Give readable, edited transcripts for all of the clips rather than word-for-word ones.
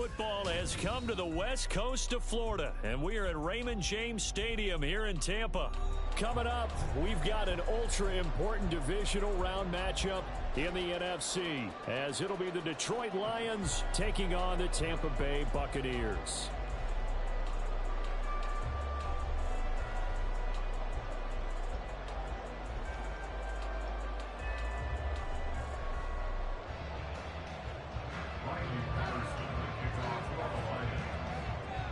football has come to the west coast of Florida, and we are at Raymond James Stadium here in Tampa. Coming up, we've got an ultra-important divisional round matchup in the NFC, as it'll be the Detroit Lions taking on the Tampa Bay Buccaneers.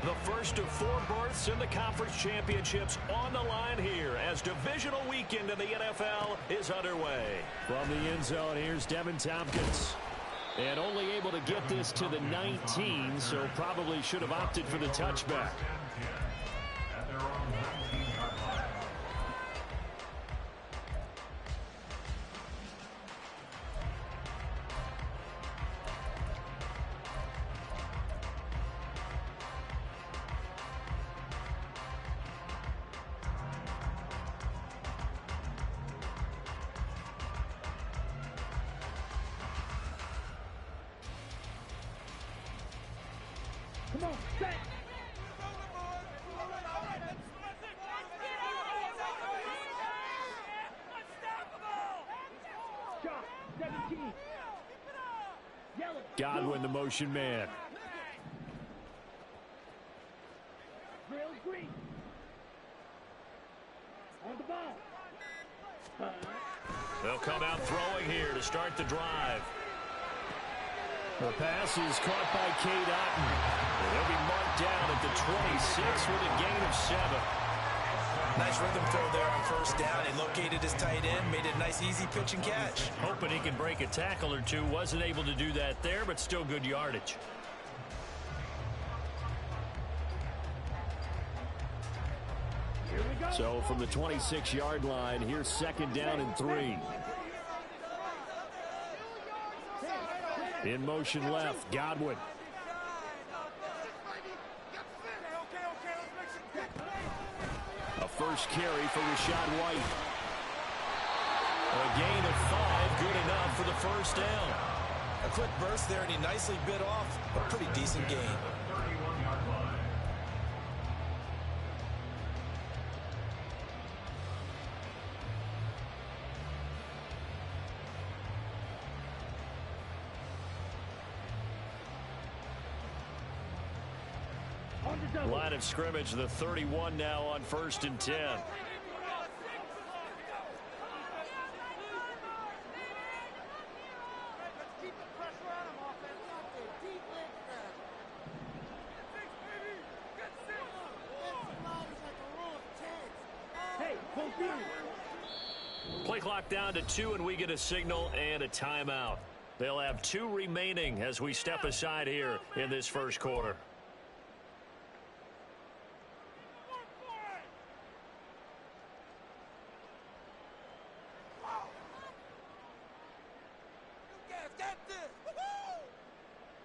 The first of 4 berths in the conference championships on the line here as divisional weekend in the NFL is underway. From the end zone, here's Devin Tompkins. And only able to get this to the 19, so probably should have opted for the touchback. Come on, set. Shot, 17. Yellow. Godwin, the motion man. Drill green. On the ball. They'll come out throwing here to start the drive. The pass is caught by Cade Otton. He'll be marked down at the 26 with a gain of 7. Nice rhythm throw there on first down. He located his tight end, made it a nice easy pitch and catch. Hoping he can break a tackle or two. Wasn't able to do that there, but still good yardage. Here we go. So from the 26-yard line, here's second down and 3. In motion left, Godwin. A first carry for Rashad White. A gain of 5, good enough for the first down. A quick burst there, and he nicely bit off a pretty decent gain. Line of scrimmage, the 31 now on 1st and 10. Play clock down to 2, and we get a signal and a timeout. They'll have 2 remaining as we step aside here in this first quarter.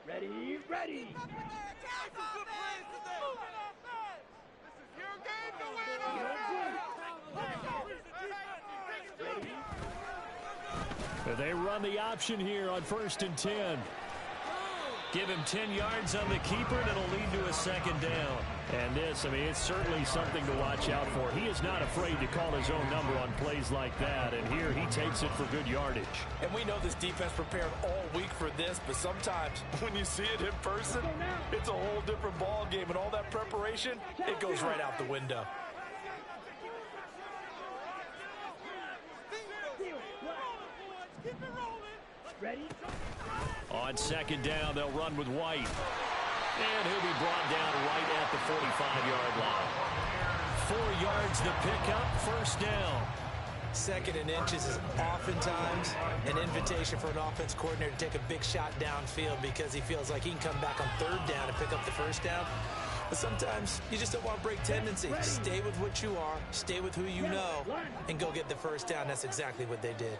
Ready, ready. They run the option here on 1st and 10. Give him 10 yards on the keeper, and it'll lead to a second down. And this, I mean, it's certainly something to watch out for. He is not afraid to call his own number on plays like that, and here he takes it for good yardage. And we know this defense prepared all week for this, but sometimes when you see it in person, it's a whole different ball game, and all that preparation, it goes right out the window. Ready? On second down, they'll run with White. And he'll be brought down right at the 45-yard line. 4 yards to pick up, first down. 2nd and inches is oftentimes an invitation for an offense coordinator to take a big shot downfield because he feels like he can come back on 3rd down and pick up the first down. But sometimes you just don't want to break tendency. Stay with what you are, stay with who you know, and go get the first down. That's exactly what they did.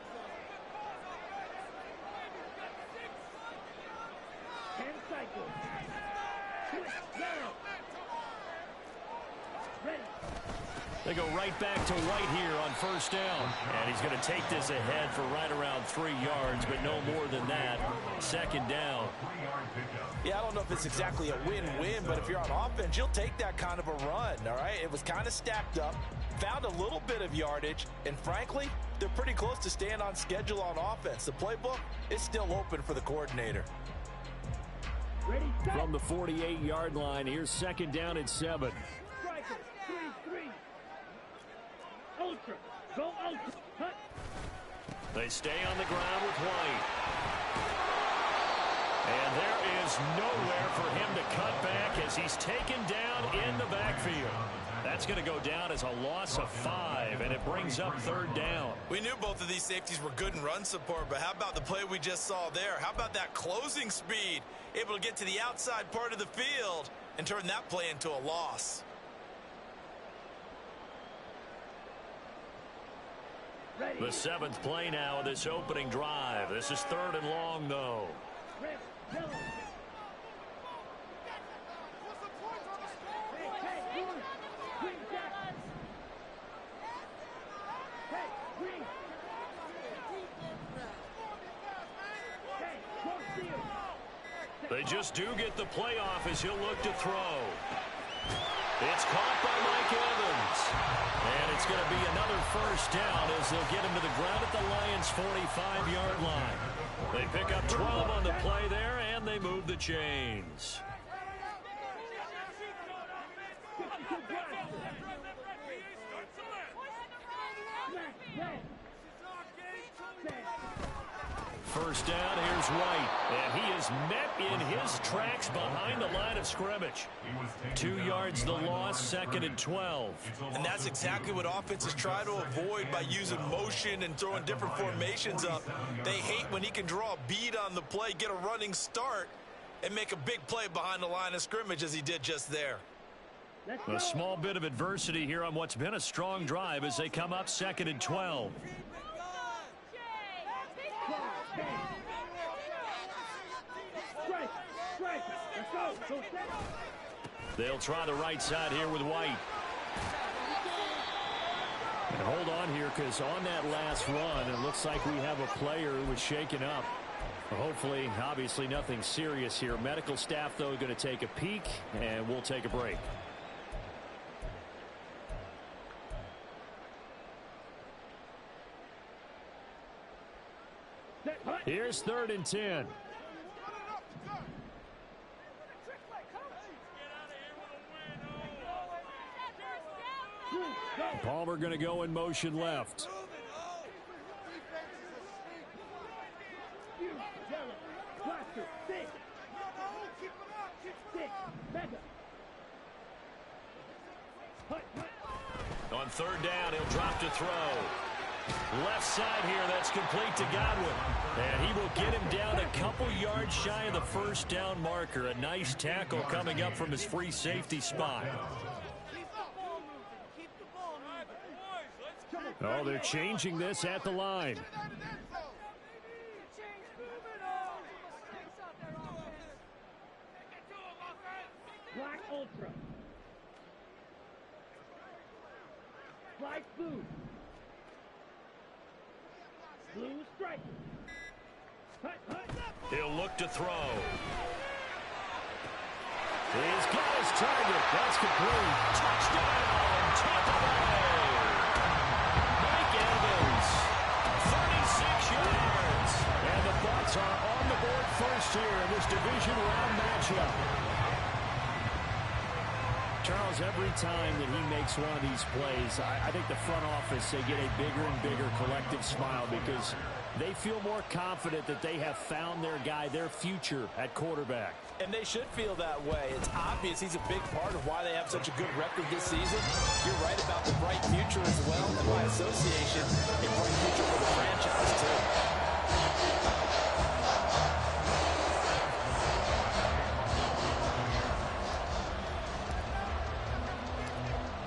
10 cycles. Switch now. Ready. They go right back to White here on first down. And he's going to take this ahead for right around 3 yards, but no more than that. Second down. Yeah, I don't know if it's exactly a win-win, but if you're on offense, you'll take that kind of a run, all right? It was kind of stacked up, found a little bit of yardage, and frankly, they're pretty close to staying on schedule on offense. The playbook is still open for the coordinator. Ready, set. From the 48-yard line, here's second down and 7. Striker, 3-3. Ultra, go ultra. Hut. They stay on the ground with White. And there is nowhere for him to cut back as he's taken down in the backfield. That's going to go down as a loss of 5, and it brings up third down. We knew both of these safeties were good in run support, but how about the play we just saw there? How about that closing speed? Able to get to the outside part of the field and turn that play into a loss. Ready. The 7th play now of this opening drive. This is third and long, though. Red, yellow. Hey, green. Green jack. Hey, green. Hey, go steal. They just do get the playoff as he'll look to throw. It's caught by Mike Evans. And it's going to be another first down as they'll get him to the ground at the Lions' 45-yard line. They pick up 12 on the play there, and they move the chains. First down, here's White. And he is met in his tracks behind the line of scrimmage. 2 yards the loss, second and 12. And that's exactly what offenses try to avoid by using motion and throwing different formations up. They hate when he can draw a bead on the play, get a running start, and make a big play behind the line of scrimmage as he did just there. A small bit of adversity here on what's been a strong drive as they come up second and 12. They'll try the right side here with White. And hold on here, because on that last run, it looks like we have a player who was shaken up. Hopefully, obviously nothing serious here. Medical staff, though, going to take a peek, and we'll take a break. Here's third and 10. Palmer going to go in motion left. On third down, he'll drop to throw. Left side here, that's complete to Godwin. And he will get him down a couple yards shy of the first down marker. A nice tackle coming up from his free safety spot. Oh, they're changing this at the line. Black Ultra. Black Blue. Blue Striker. He'll look to throw. He's got his target. That's complete. Touchdown, Tampa Bay. Mike Evans, 36 yards. And the Bucs are on the board first here in this division round matchup. Charles, every time that he makes one of these plays, I think the front office, they get a bigger and bigger collective smile because they feel more confident that they have found their guy, their future at quarterback. And they should feel that way. It's obvious he's a big part of why they have such a good record this season. You're right about the bright future as well, and by association, a bright future for the franchise, too.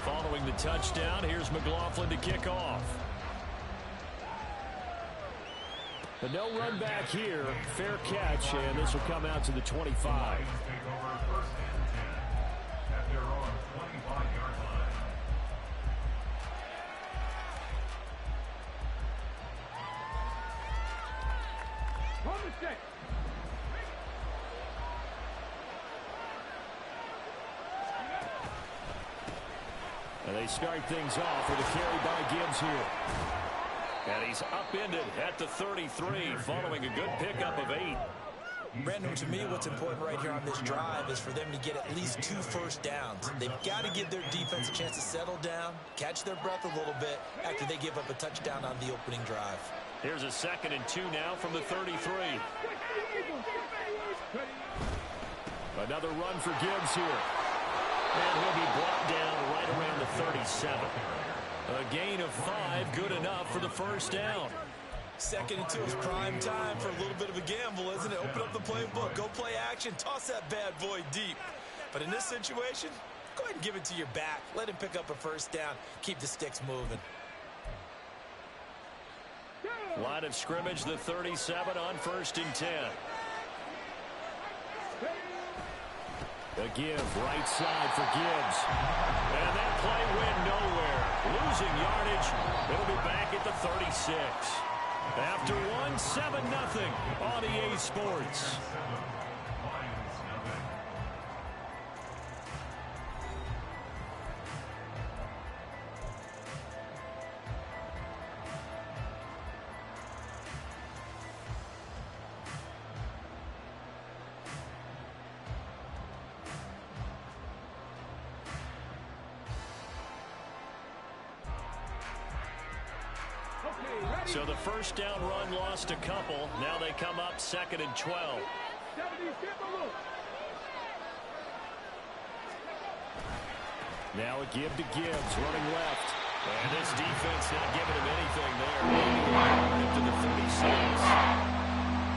Following the touchdown, here's McLaughlin to kick off. But no run back here. Fair catch, and this will come out to the 25. mistake. And they start things off with a carry by Gibbs here. And he's upended at the 33 following a good pickup of 8. Brandon, to me, what's important right here on this drive is for them to get at least 2 first downs. They've got to give their defense a chance to settle down, catch their breath a little bit after they give up a touchdown on the opening drive. Here's a 2nd and 2 now from the 33. Another run for Gibbs here. And he'll be brought down right around the 37. A gain of 5, good enough for the first down. 2nd and 2 is prime time for a little bit of a gamble, isn't it? Open up the playbook, go play action, toss that bad boy deep. But in this situation, go ahead and give it to your back. Let him pick up a first down. Keep the sticks moving. Line of scrimmage, the 37 on 1st and 10. A give, right side for Gibbs. And that play went nowhere. Losing yardage. It'll be back at the 36. After one, 7-0 on EA Sports. So the first down run lost a couple. Now they come up 2nd and 12. Now a give to Gibbs, running left. And this defense not giving him anything there. Into the 36.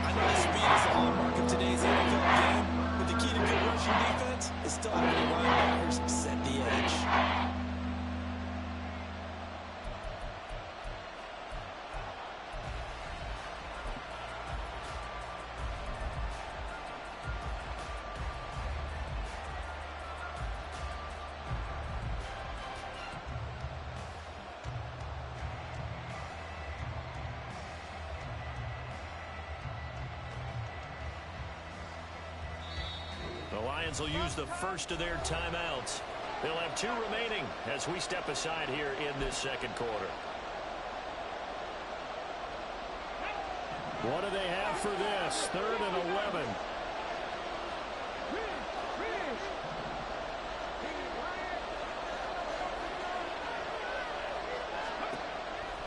I know the speed is the hallmark of today's NFL game, but the key to good rushing defense is still having the linebackers set the edge. The Lions will use the first of their timeouts. They'll have 2 remaining as we step aside here in this 2nd quarter. What do they have for this? 3rd and 11.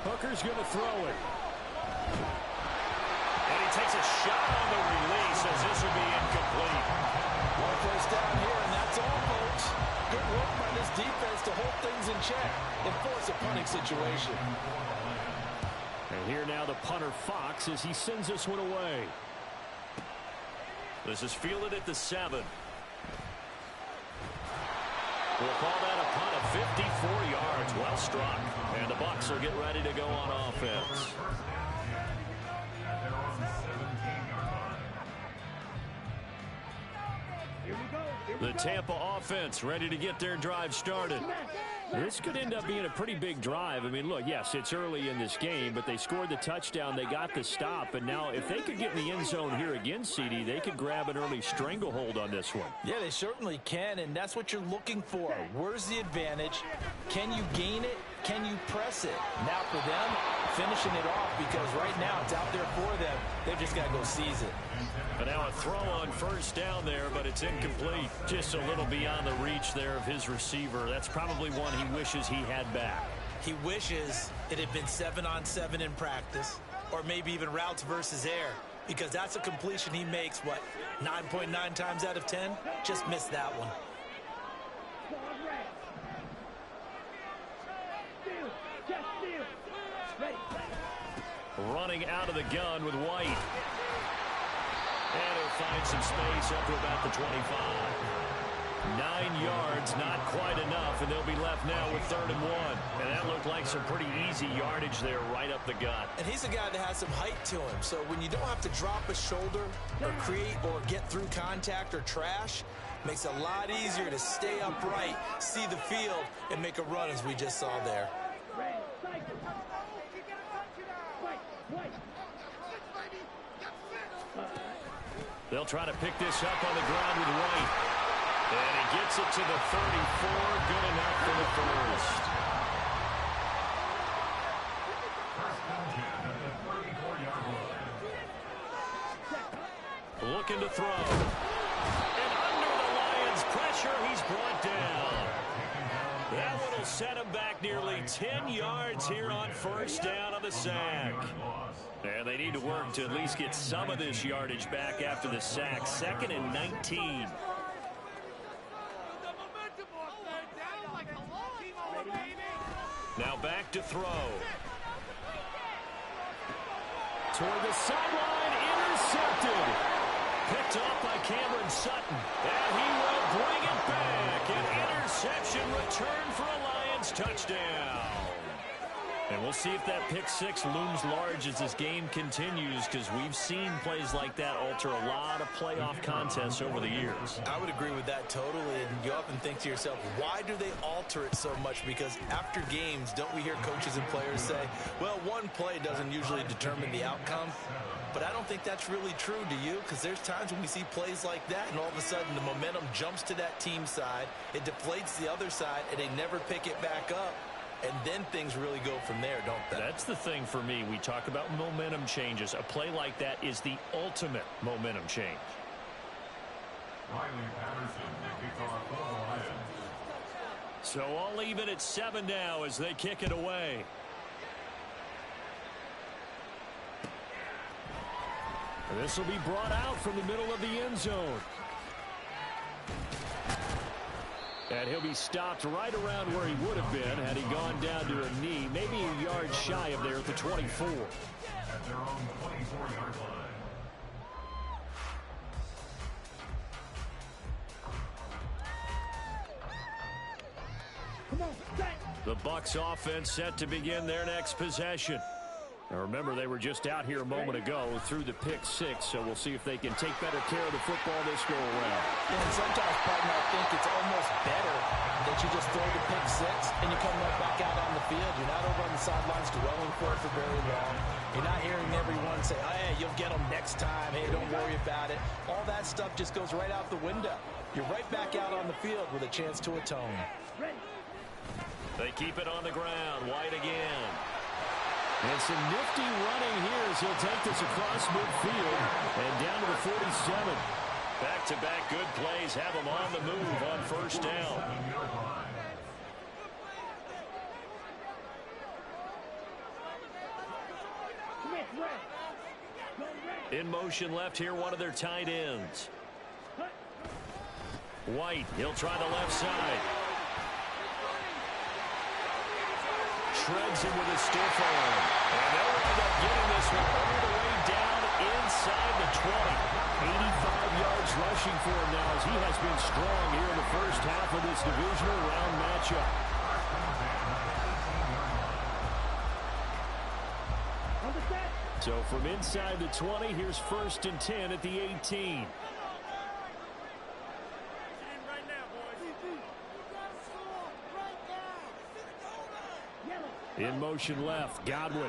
Hooker's going to throw it. And he takes a shot on the release as this will be incomplete. One first down here, and that's all, folks. Good work by this defense to hold things in check and force a punting situation. And here now the punter Fox as he sends this one away. This is fielded at the 7. We'll call that a punt of 54 yards. Well struck. And the Bucs will get ready to go on offense. The Tampa offense ready to get their drive started. This could end up being a pretty big drive. I mean, look, yes, it's early in this game, but they scored the touchdown. They got the stop. And now if they could get in the end zone here again, CD, they could grab an early stranglehold on this one. Yeah, they certainly can, and that's what you're looking for. Where's the advantage? Can you gain it? Can you press it? Now for them, finishing it off, because right now it's out there for them. They've just got to go seize it. But now a throw on first down there, but it's incomplete. Just a little beyond the reach there of his receiver. That's probably one he wishes he had back. He wishes it had been 7-on-7 in practice, or maybe even routes versus air, because that's a completion he makes, what, 9.9 times out of 10? Just missed that one. Running out of the gun with White. And he'll find some space up to about the 25. 9 yards, not quite enough, and they'll be left now with 3rd and 1. And that looked like some pretty easy yardage there right up the gut. And he's a guy that has some height to him, so when you don't have to drop a shoulder or create or get through contact or trash, makes it a lot easier to stay upright, see the field, and make a run as we just saw there. They'll try to pick this up on the ground with White. And he gets it to the 34. Good enough for the first. Looking to throw. And under the Lions' pressure, he's brought down. That one will set him back nearly 10 yards here on first down on the sack. And they need to work to at least get some of this yardage back after the sack. 2nd and 19. Now back to throw. Toward the sideline, intercepted. Picked off by Cameron Sutton. And he will bring it back. An interception return for a Lions touchdown. And we'll see if that pick six looms large as this game continues, because we've seen plays like that alter a lot of playoff contests over the years. I would agree with that totally. And you often think to yourself, why do they alter it so much? Because after games, don't we hear coaches and players say, well, one play doesn't usually determine the outcome? But I don't think that's really true, do you? Because there's times when we see plays like that, and all of a sudden the momentum jumps to that team side, it deflates the other side, and they never pick it back up. And then things really go from there, don't they? That's the thing for me. We talk about momentum changes. A play like that is the ultimate momentum change. So all even at 7 now as they kick it away. And this will be brought out from the middle of the end zone. And he'll be stopped right around where he would have been had he gone down to a knee, maybe a yard shy of there at the 24. At their own 24-yard line. Come on, set. The Bucs offense set to begin their next possession. Now remember, they were just out here a moment ago through the pick six, so we'll see if they can take better care of the football this go around. And sometimes, partner, I think it's almost better that you just throw the pick six and you come right back out on the field. You're not over on the sidelines dwelling for it for very long. You're not hearing everyone say, oh, hey, you'll get them next time. Hey, don't worry about it. All that stuff just goes right out the window. You're right back out on the field with a chance to atone. Ready. They keep it on the ground. White again. And some nifty running here as he'll take this across midfield and down to the 47. Back-to-back good plays have him on the move on first down. Smith, red. Go red. In motion left here, one of their tight ends. White, he'll try the left side. Shreds him with a stiff arm. And they'll end up getting this one all the way down inside the 20. 85 yards rushing for him now as he has been strong here in the first half of this divisional round matchup. On the set. So from inside the 20, here's 1st and 10 at the 18. In motion left, Godwin.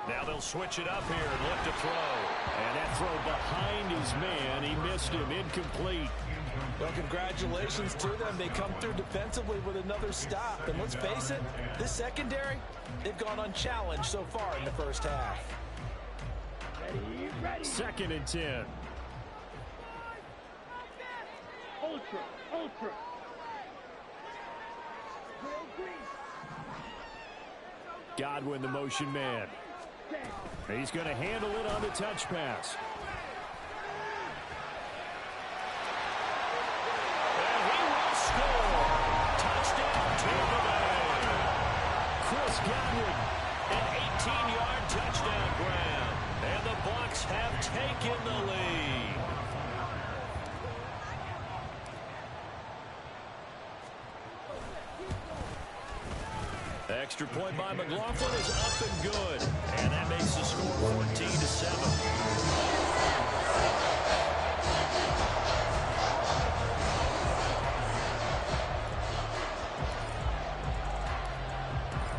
Now they'll switch it up here and look to throw. And that throw behind his man. He missed him. Incomplete. Well, congratulations to them. They come through defensively with another stop. And let's face it, this secondary, they've gone unchallenged so far in the first half. Ready, ready. 2nd and 10. Ultra, ultra. Real green. Godwin, the motion man. Set. He's going to handle it on the touch pass. And he will score. Touchdown, Tampa Bay. Chris Godwin, an 18-yard touchdown grab. And the Bucs have taken the lead. Extra point by McLaughlin is up and good. And that makes the score 14-7.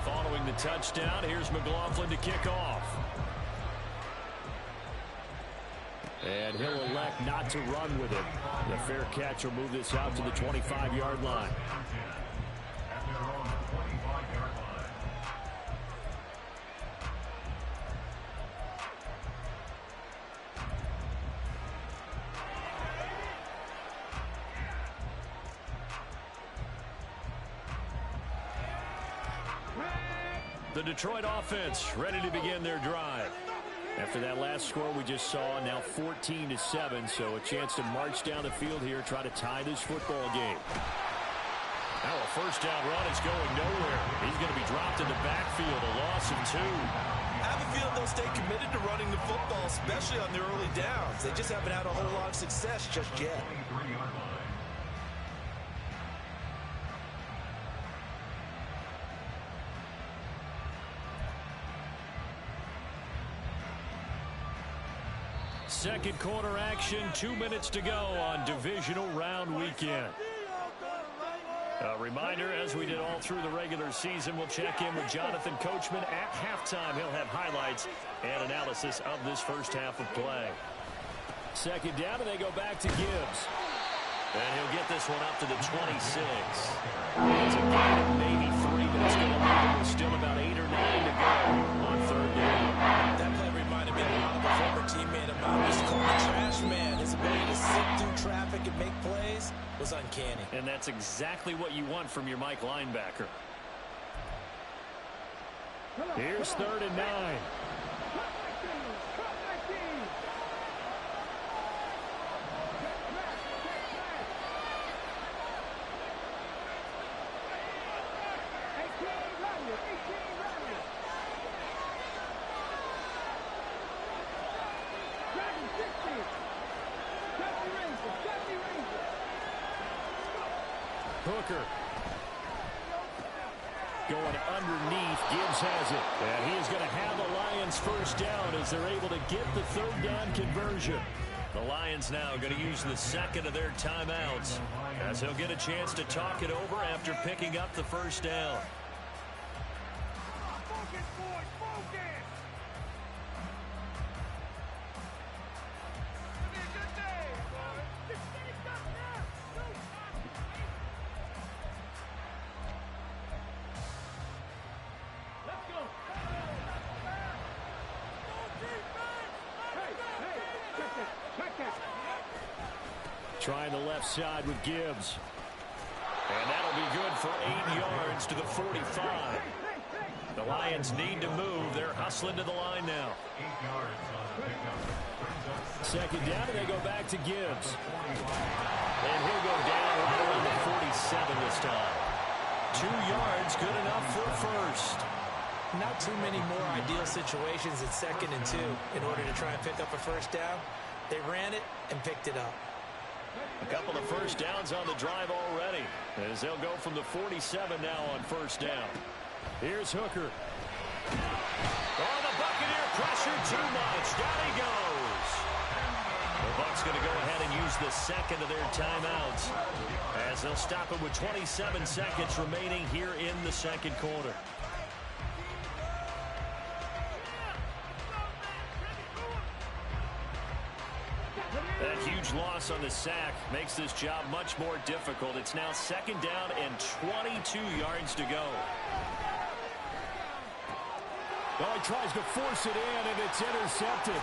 Following the touchdown. first down. Here's McLaughlin to kick off. And he'll elect not to run with it. The fair catch will move this out to the 25-yard line. At their own 25-yard line. The Detroit offense ready to begin their drive. After that last score we just saw, now 14-7, so a chance to march down the field here, try to tie this football game. Now a first down run is going nowhere. He's going to be dropped in the backfield, a loss of 2. I have a feeling they'll stay committed to running the football, especially on their early downs. They just haven't had a whole lot of success just yet. 23-yard line. Second quarter action, 2 minutes to go on divisional round weekend. A reminder, as we did all through the regular season, we'll check in with Jonathan Coachman at halftime. He'll have highlights and analysis of this first half of play. Second down, and they go back to Gibbs. And he'll get this one up to the 26. It's a gain of maybe 3, but it's going to leave him with still about 8 or 9 to go on third down. That play reminded me a lot of a former teammate of mine. He's called the trash man. His ability to sit through traffic and make plays was uncanny. And that's exactly what you want from your Mike linebacker. Here's 3rd and 9. Hooker going underneath. Gibbs has it. And he is going to have the Lions first down as they're able to get the third down conversion. The Lions now going to use the second of their timeouts as he'll get a chance to talk it over after picking up the first down. Trying the left side with Gibbs. And that'll be good for 8 yards to the 45. The Lions need to move. They're hustling to the line now. 8 yards on the pickup. Second down, and they go back to Gibbs. And he'll go down right around the 47 this time. 2 yards, good enough for a first. Not too many more ideal situations at 2nd and 2 in order to try and pick up a first down. They ran it and picked it up. A couple of first downs on the drive already, as they'll go from the 47 now on first down. Here's Hooker. Oh, the Buccaneer pressure too much. Down he goes. The Bucs going to go ahead and use the second of their timeouts, as they'll stop it with 27 seconds remaining here in the second quarter. That huge loss on the sack makes this job much more difficult. It's now 2nd down and 22 yards to go. Oh, he tries to force it in, and it's intercepted.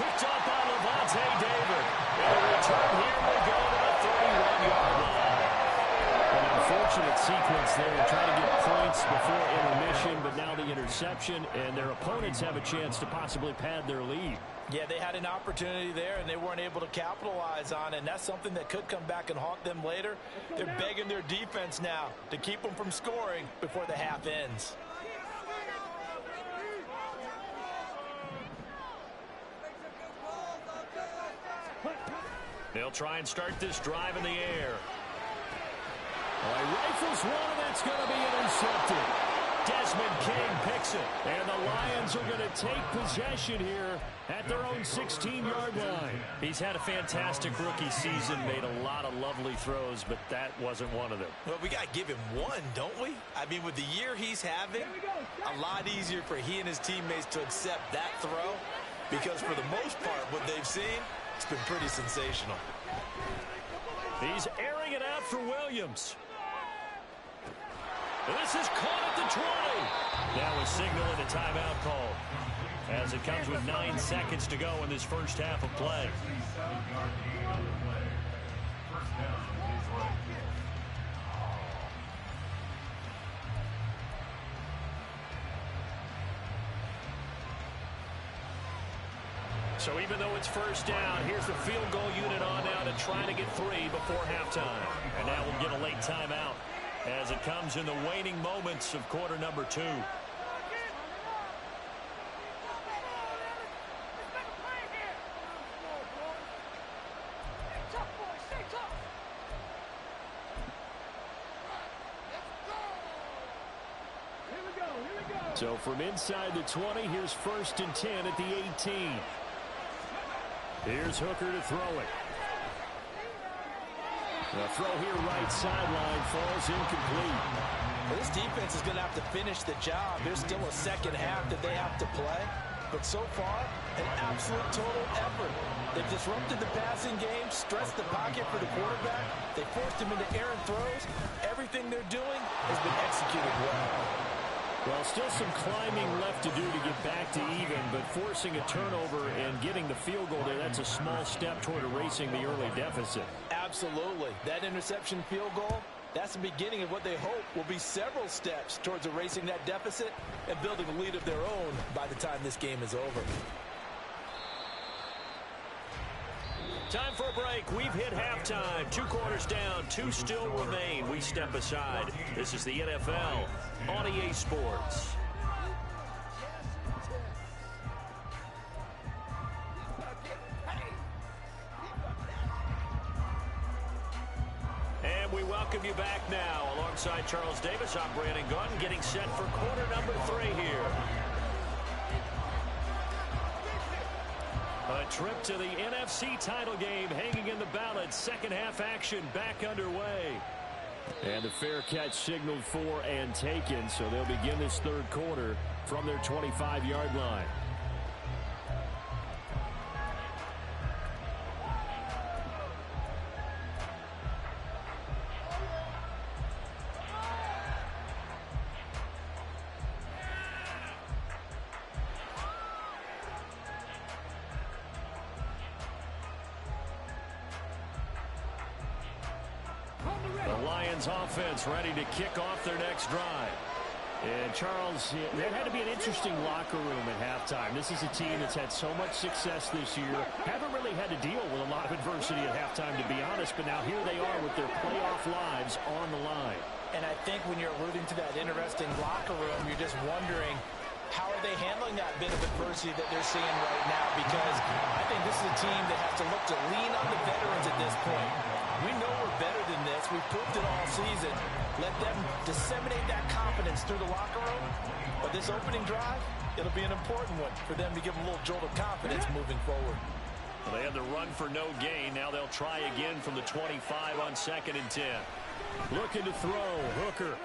Picked up by Levante David. And the return here will go to the 31-yard line. An unfortunate sequence there, trying to get points before intermission, but now the interception, and their opponents have a chance to possibly pad their lead. Yeah, they had an opportunity there, and they weren't able to capitalize on it, and that's something that could come back and haunt them later. They're begging their defense now to keep them from scoring before the half ends. They'll try and start this drive in the air. He rifles one, and that's going to be intercepted. Desmond King picks it. And the Lions are going to take possession here at their own 16-yard line. He's had a fantastic rookie season, made a lot of lovely throws, but that wasn't one of them. Well, we got to give him one, don't we? I mean, with the year he's having, a lot easier for he and his teammates to accept that throw because for the most part, what they've seen, it's been pretty sensational. He's airing it out for Williams. This is caught at the 20. Now a signal and a timeout call as it comes with 9 seconds to go in this first half of play. So even though it's first down, here's the field goal unit on now to try to get 3 before halftime. And now we'll get a late timeout as it comes in the waning moments of quarter number 2. So from inside the 20, here's 1st and 10 at the 18. Here's Hooker to throw it. The throw here right sideline falls incomplete. Well, this defense is going to have to finish the job. There's still a second half that they have to play. But so far, an absolute total effort. They've disrupted the passing game, stressed the pocket for the quarterback. They forced him into errant throws. Everything they're doing has been executed well. Well, still some climbing left to do to get back to even, but forcing a turnover and getting the field goal there, that's a small step toward erasing the early deficit. Absolutely. That interception field goal, that's the beginning of what they hope will be several steps towards erasing that deficit and building a lead of their own by the time this game is over. Time for a break. We've hit halftime. 2 quarters down. 2 still remain. We step aside. This is the NFL on EA Sports. And we welcome you back now. Alongside Charles Davis, I'm Brandon Gunn, getting set for quarter number 3 here. A trip to the NFC title game hanging in the balance. Second half action back underway. And the fair catch signaled for and taken, so they'll begin this third quarter from their 25-yard line. Offense ready to kick off their next drive. And Charles, there had to be an interesting locker room at halftime. This is a team that's had so much success this year. Haven't really had to deal with a lot of adversity at halftime, to be honest, but now here they are with their playoff lives on the line. And I think when you're alluding to that interesting locker room, you're just wondering, how are they handling that bit of adversity that they're seeing right now? Because I think this is a team that has to look to lean on the veterans at this point. We know we're better than this. We've proved it all season. Let them disseminate that confidence through the locker room. But this opening drive, it'll be an important one for them to give them a little jolt of confidence moving forward. Well, they had the run for no gain. Now they'll try again from the 25 on 2nd and 10. Looking to throw. Hooker.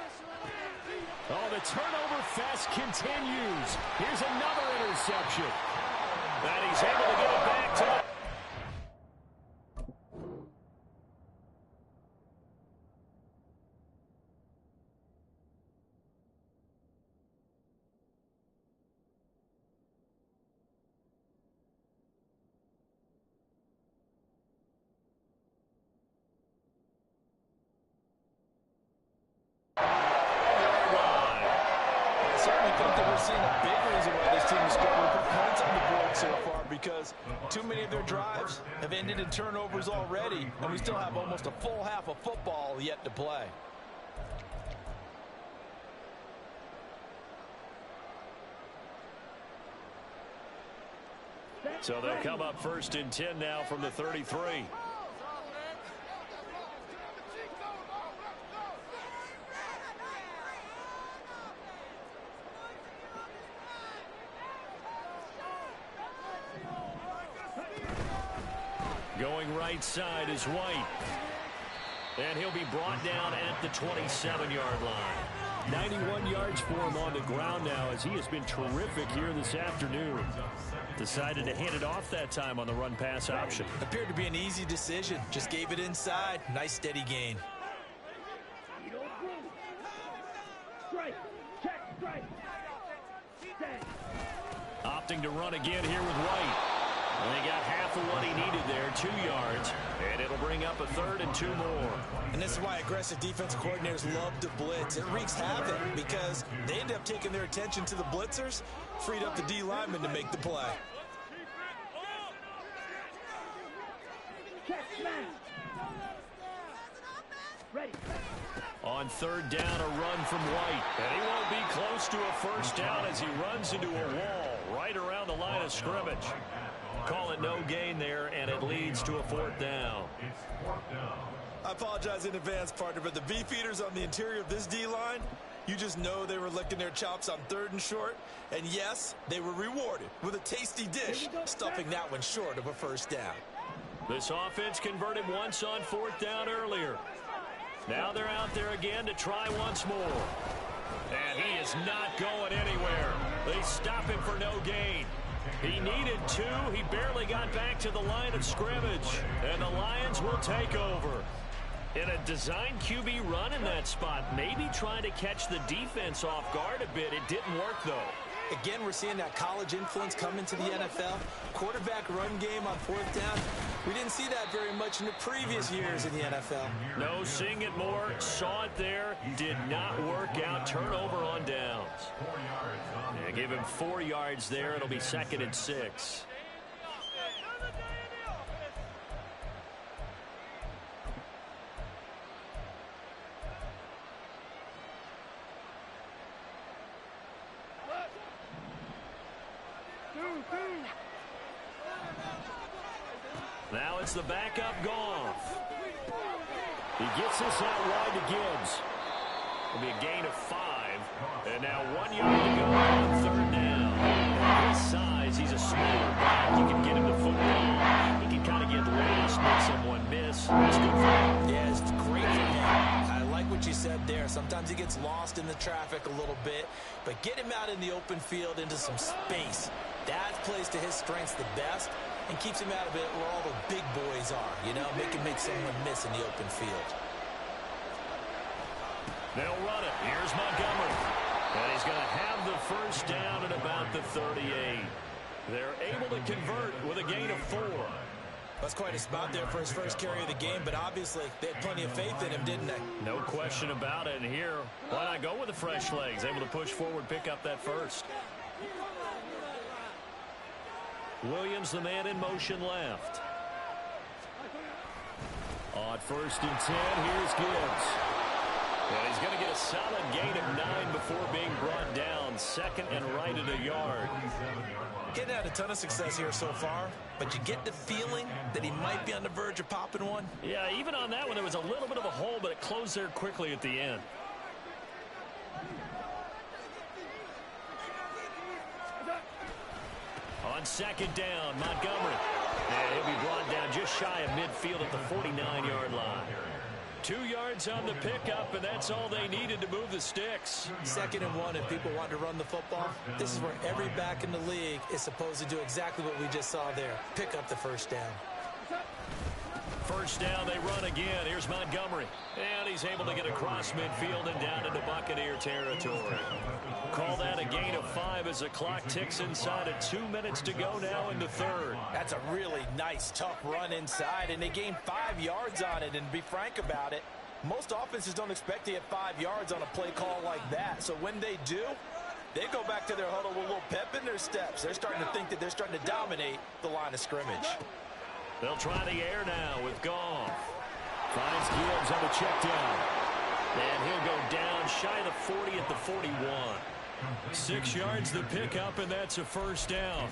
Oh, the turnover fest continues. Here's another interception. And he's able to get it back to the... Because too many of their drives have ended in turnovers already, and we still have almost a full half of football yet to play. So they'll come up 1st and 10 now from the 33. Going right side is White. And he'll be brought down at the 27-yard line. 91 yards for him on the ground now as he has been terrific here this afternoon. Decided to hand it off that time on the run-pass option. Appeared to be an easy decision. Just gave it inside. Nice steady gain. Strike. Check. Strike. Stand. Opting to run again here with White. And they got half of what he needed there, 2 yards. And it'll bring up a 3rd and 2 more. And this is why aggressive defense coordinators love to blitz. It wreaks havoc because they end up taking their attention to the blitzers, freed up the D lineman to make the play. Check. Smash. Ready. On 3rd down, a run from White. And he won't be close to a first down as he runs into a wall right around the line of scrimmage. Call it no gain there, and it leads to a 4th down. I apologize in advance, partner, but the beefeaters on the interior of this D-line, you just know they were licking their chops on 3rd and short. And yes, they were rewarded with a tasty dish, stuffing that one short of a first down. This offense converted once on 4th down earlier. Now they're out there again to try once more. And he is not going anywhere. They stop him for no gain. He needed 2. He barely got back to the line of scrimmage. And the Lions will take over. In a design QB run in that spot, maybe trying to catch the defense off guard a bit. It didn't work, though. Again, we're seeing that college influence come into the NFL. Quarterback run game on 4th down. We didn't see that very much in the previous years in the NFL. No, seeing it more. Saw it there. Did not work out. Turnover on downs. Yeah, give him 4 yards there. It'll be 2nd and 6. Now it's the backup Goff. He gets this out wide to Gibbs. It'll be a gain of 5. And now 1 yard to go on 3rd down. At his size, he's a smaller back. You can get him the football. He can kind of get lost, make someone miss. It's good for him. Yeah, it's great for him. I like what you said there. Sometimes he gets lost in the traffic a little bit. But get him out in the open field into some space. That plays to his strengths the best and keeps him out of it where all the big boys are, you know, make someone miss in the open field. They'll run it. Here's Montgomery. And he's going to have the first down at about the 38. They're able to convert with a gain of 4. That's quite a spot there for his first carry of the game, but obviously they had plenty of faith in him, didn't they? No question about it. And here, why not go with the fresh legs? Able to push forward, pick up that first. Williams, the man in motion left. On 1st and 10, here's Gibbs. And he's going to get a solid gain of 9 before being brought down. 2nd and right at a yard. Getting had a ton of success here so far, but you get the feeling that he might be on the verge of popping one. Yeah, even on that one, there was a little bit of a hole, but it closed there quickly at the end. On 2nd down, Montgomery. And he'll be brought down just shy of midfield at the 49-yard line. 2 yards on the pickup, and that's all they needed to move the sticks. 2nd and 1, if people want to run the football, this is where every back in the league is supposed to do exactly what we just saw there. Pick up the first down. First down, they run again. Here's Montgomery. And he's able to get across midfield and down into Buccaneer territory. Call that a gain of 5 as the clock ticks inside of 2 minutes to go now in the 3rd. That's a really nice, tough run inside, and they gained 5 yards on it. And to be frank about it, most offenses don't expect to get 5 yards on a play call like that. So when they do, they go back to their huddle with a little pep in their steps. They're starting to think that they're starting to dominate the line of scrimmage. They'll try the air now with Goff. Finds Gibbs on the check down. And he'll go down shy of the 40 at the 41. 6 yards the pickup, and that's a first down.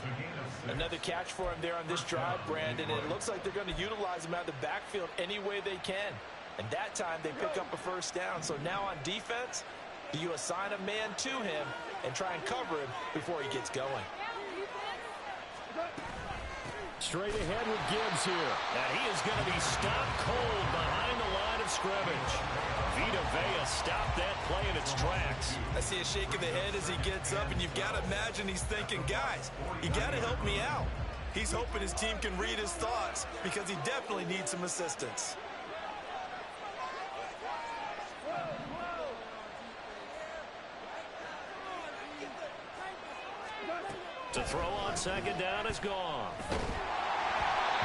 Another catch for him there on this drive, Brandon. And it looks like they're going to utilize him out of the backfield any way they can. And that time they pick up a first down. So now on defense, do you assign a man to him and try and cover him before he gets going? Straight ahead with Gibbs here. And he is going to be stopped cold behind the line of scrimmage. Vita Vea stopped that play in its tracks. I see a shake of the head as he gets up, and you've got to imagine he's thinking, guys, you got to help me out. He's hoping his team can read his thoughts because he definitely needs some assistance. To throw on second down is gone.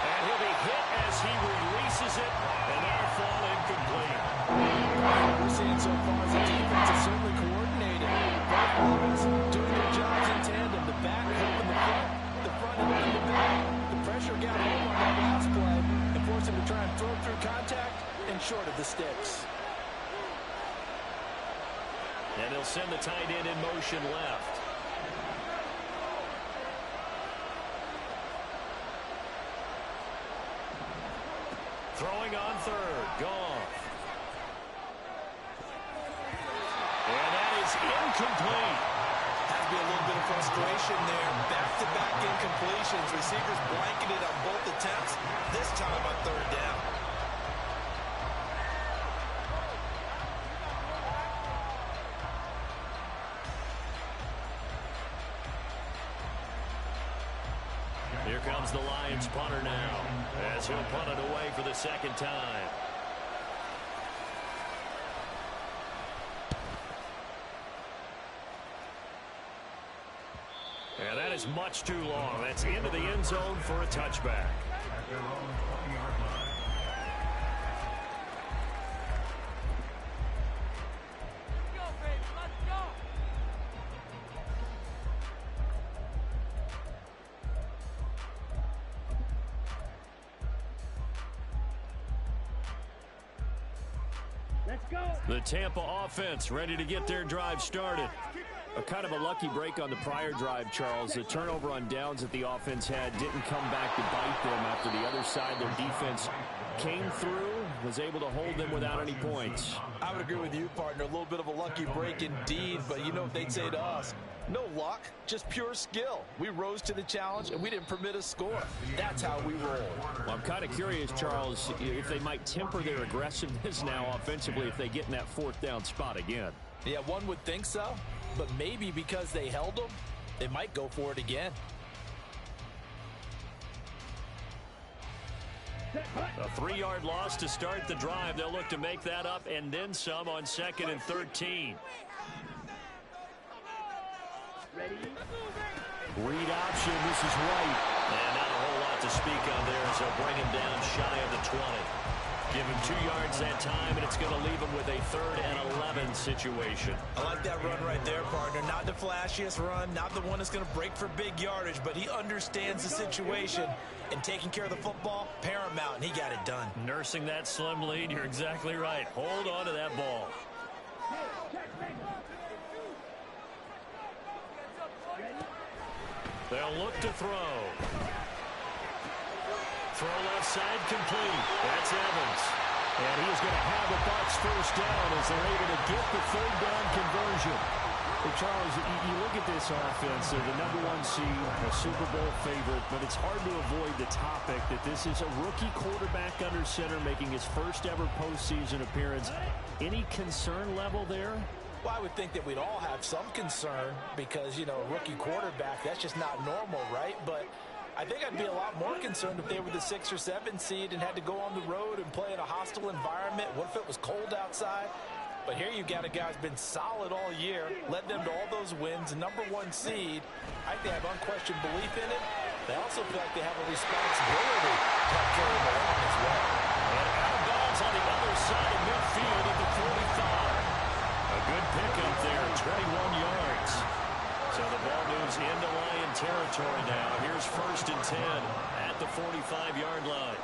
And he'll be hit as he releases it, and that'll fall incomplete. What we're seeing so far is the defense is certainly coordinated. Both levels doing their jobs in tandem. The back helping the front helping the back. The pressure got home on that last play and forced him to try and throw through contact and short of the sticks. And he'll send the tight end in motion left. Throwing on third. Gone. And that is incomplete. Has to be a little bit of frustration there. Back-to-back incompletions. Receivers blanketed on both attempts. This time on third down. Here comes the Lions punter now, as he'll punt it away for the second time. And that is much too long. That's into the end zone for a touchback. At their own 20-yard line. Let's go. The Tampa offense ready to get their drive started. A kind of a lucky break on the prior drive, Charles. The turnover on downs that the offense had didn't come back to bite them after the other side. Their defense came through, was able to hold them without any points. I would agree with you, partner. A little bit of a lucky break indeed, but you know what they'd say to us. No luck, just pure skill. We rose to the challenge, and we didn't permit a score. That's how we roll. Well, I'm kind of curious, Charles, if they might temper their aggressiveness now offensively if they get in that fourth down spot again. Yeah, one would think so, but maybe because they held them, they might go for it again. A 3-yard loss to start the drive. They'll look to make that up and then some on 2nd and 13. Ready? Read option. This is White. And not a whole lot to speak of there as they'll bring him down shy of the 20. Give him 2 yards that time, and it's going to leave him with a 3rd and 11 situation. I like that run right there, partner. Not the flashiest run, not the one that's going to break for big yardage, but he understands the situation, and taking care of the football, paramount, and he got it done. Nursing that slim lead, you're exactly right. Hold on to that ball. They'll look to throw. Throw left side complete. That's Evans. And he's going to have a Bucs first down as they're able to get the 3rd down conversion. Hey, Charles, you look at this offense, they're the #1 seed, a Super Bowl favorite, but it's hard to avoid the topic that this is a rookie quarterback under center making his first ever postseason appearance. Any concern level there? Well, I would think that we'd all have some concern because, you know, a rookie quarterback, that's just not normal, right? But I think I'd be a lot more concerned if they were the 6 or 7 seed and had to go on the road and play in a hostile environment. What if it was cold outside? But here you got a guy who's been solid all year, led them to all those wins, #1 seed. I think they have unquestioned belief in it. They also feel like they have a responsibility to help carry them along as well. And out of bounds on the other side of midfield at the 45. A good pickup there, 21 yards. So the ball moves into Lion territory now. Here's 1st and 10 at the 45-yard line.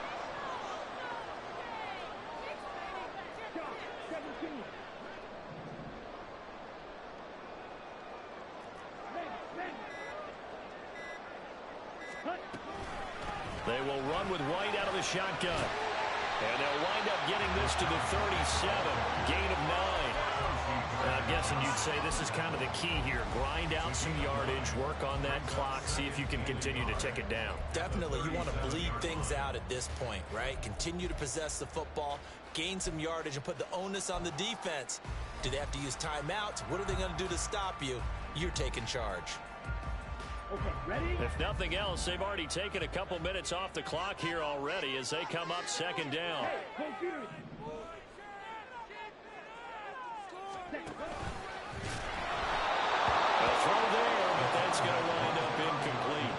They will run with White out of the shotgun. And they'll wind up getting this to the 37. Gain of 9. I'm guessing you'd say this is kind of the key here. Grind out some yardage, work on that clock, see if you can continue to tick it down. Definitely, you want to bleed things out at this point, right? Continue to possess the football, gain some yardage, and put the onus on the defense. Do they have to use timeouts? What are they going to do to stop you? You're taking charge. Okay, ready? If nothing else, they've already taken a couple minutes off the clock here already as they come up second down. Hey, confused. A throw there, but that's going to wind up incomplete.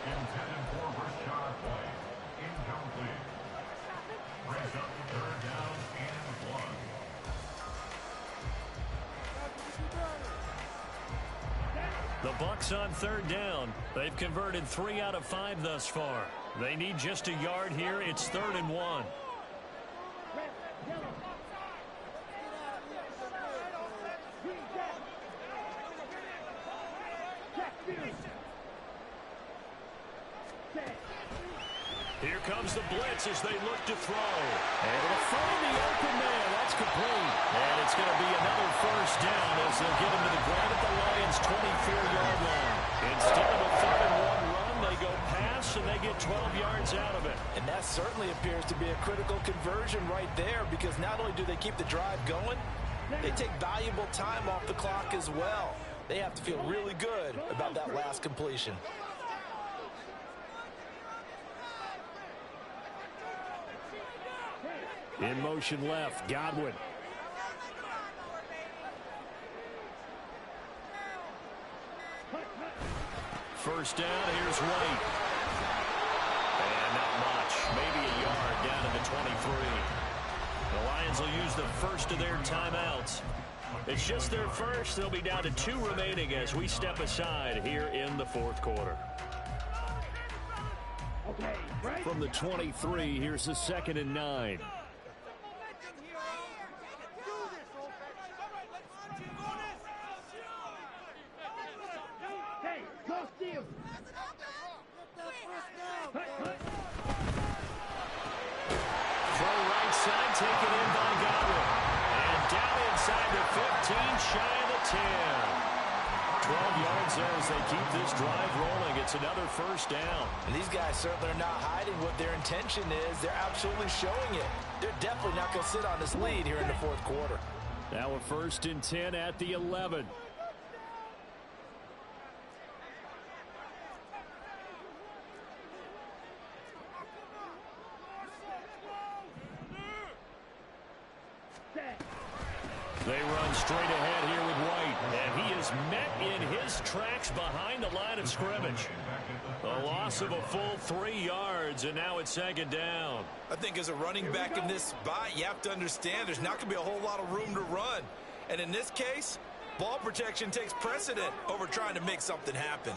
Intended for Rashad White. Incomplete. Brings up the third down and 1. The Bucs on third down. They've converted 3 out of 5 thus far. They need just a yard here. It's 3rd and 1. Here comes the blitz as they look to throw. And it'll find the open man. That's complete. And it's going to be another first down as they'll get him to the ground at the Lions' 24-yard line. Instead of a 3rd and 1 run, they go pass and they get 12 yards out of it. And that certainly appears to be a critical conversion right there, because not only do they keep the drive going, they take valuable time off the clock as well. They have to feel really good about that last completion. In motion left, Godwin. First down, here's White. And not much, maybe a yard down to the 23. The Lions will use the first of their timeouts. It's just their first. They'll be down to 2 remaining as we step aside here in the 4th quarter. Okay, right? From the 23, here's the 2nd and 9. Hey, go steal. Throw right side, taken in by Godwin. And down inside the 15, shy of the 10. 12 yards there as they keep this drive rolling. It's another first down. And these guys certainly are not hiding what their intention is. They're absolutely showing it. They're definitely not going to sit on this lead here in the 4th quarter. Now a 1st and 10 at the 11. They run straight ahead here with White, and he is met in his tracks behind the line of scrimmage. A loss of a full 3 yards, and now it's 2nd down. I think as a running back in this spot, you have to understand there's not going to be a whole lot of room to run. And in this case, ball protection takes precedent over trying to make something happen.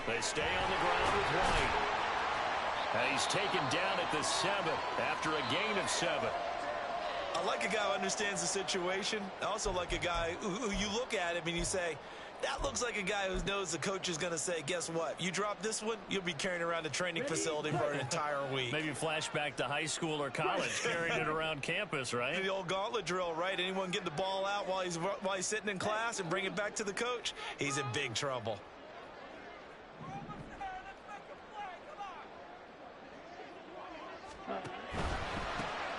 They stay on the ground with White. And he's taken down at the 7 after a gain of 7. I like a guy who understands the situation. I also like a guy who you look at him and you say, that looks like a guy who knows the coach is going to say, guess what? You drop this one, you'll be carrying around the training facility for an entire week. Maybe flashback to high school or college, carrying it around campus, right? The old gauntlet drill, right? Anyone get the ball out while he's sitting in class and bring it back to the coach? He's in big trouble.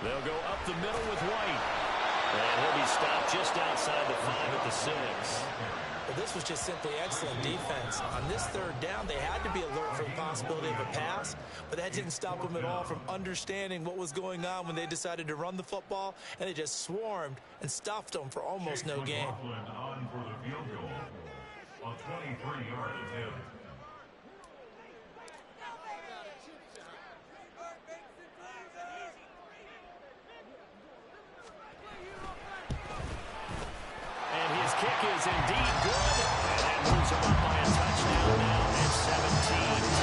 They'll go up the middle with White. And he'll be stopped just outside the 5 at the 6. But this was just simply excellent defense. On this 3rd down, they had to be alert for the possibility of a pass, but that didn't stop them at all from understanding what was going on when they decided to run the football, and they just swarmed and stuffed them for almost no gain. On for the field goal. A 23-yard attempt. Kick is indeed good, and that moves them up by a touchdown now at 17-10.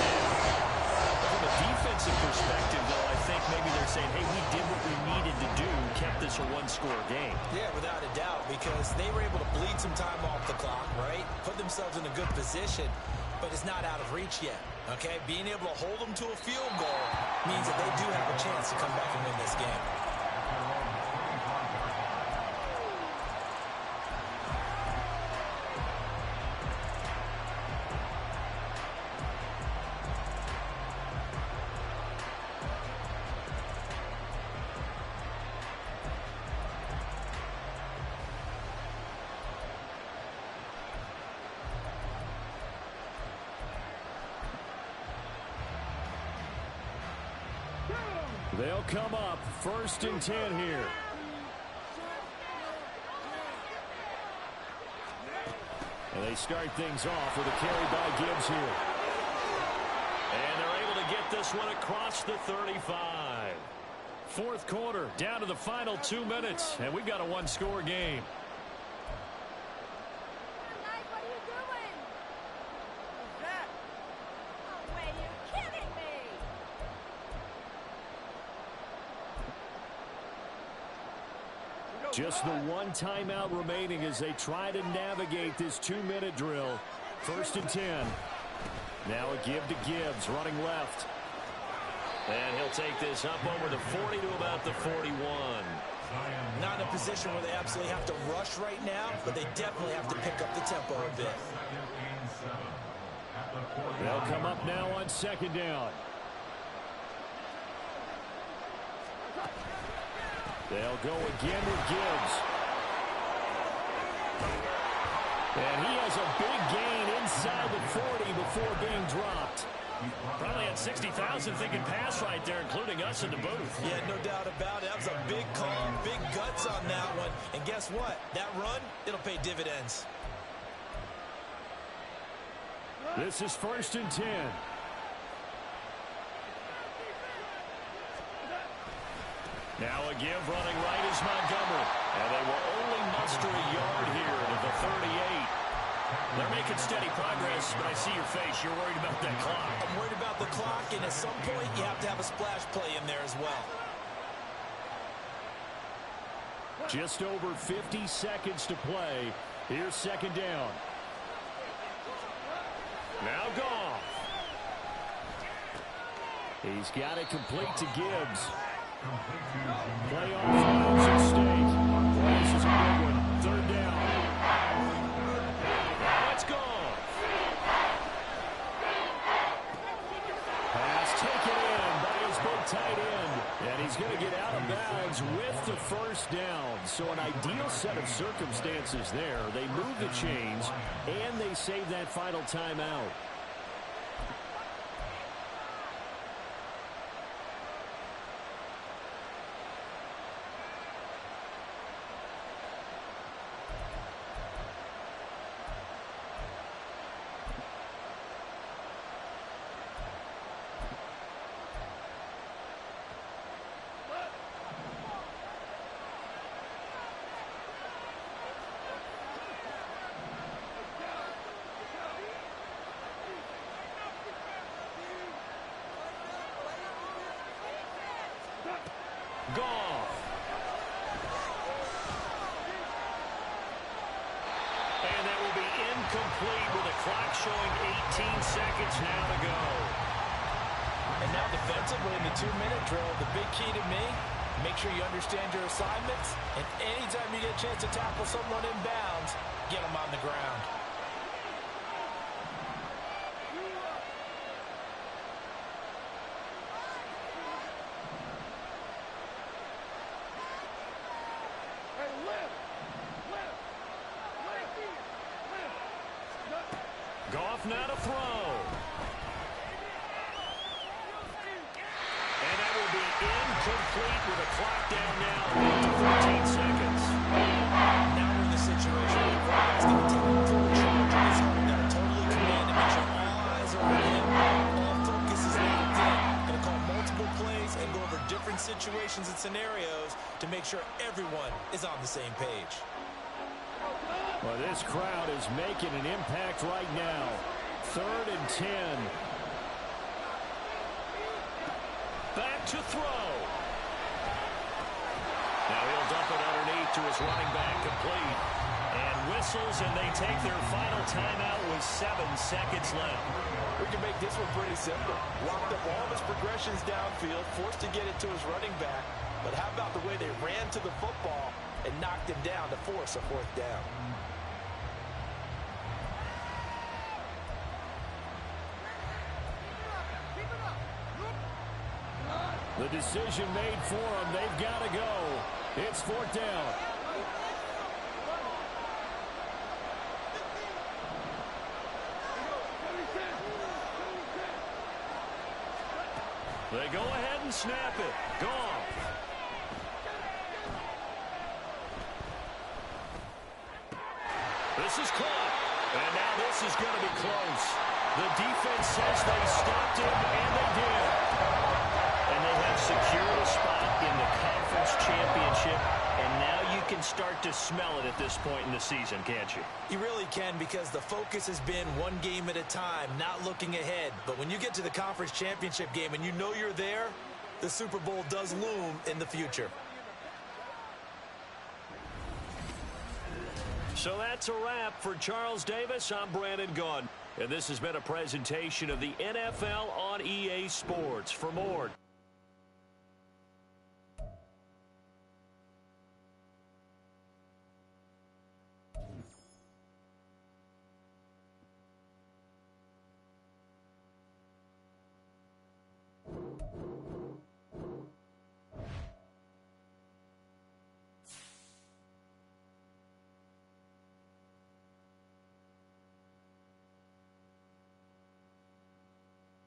From a defensive perspective, though, I think maybe they're saying, hey, we did what we needed to do, kept this a one-score game. Yeah, without a doubt, because they were able to bleed some time off the clock, right? Put themselves in a good position, but it's not out of reach yet, okay? Being able to hold them to a field goal means that they do have a chance to come back and win this game. They'll come up 1st and 10 here. And they start things off with a carry by Gibbs here. And they're able to get this one across the 35. 4th quarter, down to the final 2 minutes, and we've got a one-score game. Just the one timeout remaining as they try to navigate this 2-minute drill. 1st and 10. Now a give to Gibbs, running left. And he'll take this up over the 40 to about the 41. Not in a position where they absolutely have to rush right now, but they definitely have to pick up the tempo a bit. They'll come up now on 2nd down. They'll go again with Gibbs. And he has a big gain inside the 40 before being dropped. Probably had 60,000 thinking pass right there, including us in the booth. Yeah, no doubt about it. That was a big call, big guts on that one. And guess what? That run, it'll pay dividends. This is 1st and 10. Now a give running right is Montgomery. And they will only muster a yard here to the 38. They're making steady progress, but I see your face. You're worried about that clock. I'm worried about the clock, and at some point you have to have a splash play in there as well. Just over 50 seconds to play. Here's 2nd down. Now Goff. He's got it complete to Gibbs. Playoff finals at stake. This is a big one. 3rd down. Let's go. Pass taken in by his big tight end. And he's going to get out of bounds with the 1st down. So an ideal set of circumstances there. They move the chains, and they save that final timeout. Goff. And that will be incomplete with the clock showing 18 seconds now to go. And now defensively in the 2-minute drill, the big key to me, make sure you understand your assignments, and anytime you get a chance to tackle someone in bounds, get them on the ground. Goff now to throw. And that will be incomplete with a clock down now to 14 seconds. Now we're in the situation where the quarterback's going to take full charge of his own. Got to totally command and make sure all eyes are on him. All focus is locked in. Going to call multiple plays and go over different situations and scenarios to make sure everyone is on the same page. Well, this crowd is making an impact right now. 3rd and 10. Back to throw. Now he'll dump it to his running back, complete. And whistles, and they take their final timeout with 7 seconds left. We can make this one pretty simple. Locked up all of his progressions downfield, forced to get it to his running back. But how about the way they ran to the football and knocked him down to force a 4th down? The decision made for them. They've got to go. It's 4th down. They go ahead and snap it. Gone. This is caught. And now this is going to be close. The defense says they stopped him, and they did. And they have secured a spot in the conference championship, and now you can start to smell it at this point in the season, can't you? You really can, because the focus has been one game at a time, not looking ahead. But when you get to the conference championship game and you know you're there, the Super Bowl does loom in the future. So that's a wrap for Charles Davis. I'm Brandon Gaudin, and this has been a presentation of the NFL on EA Sports. For more,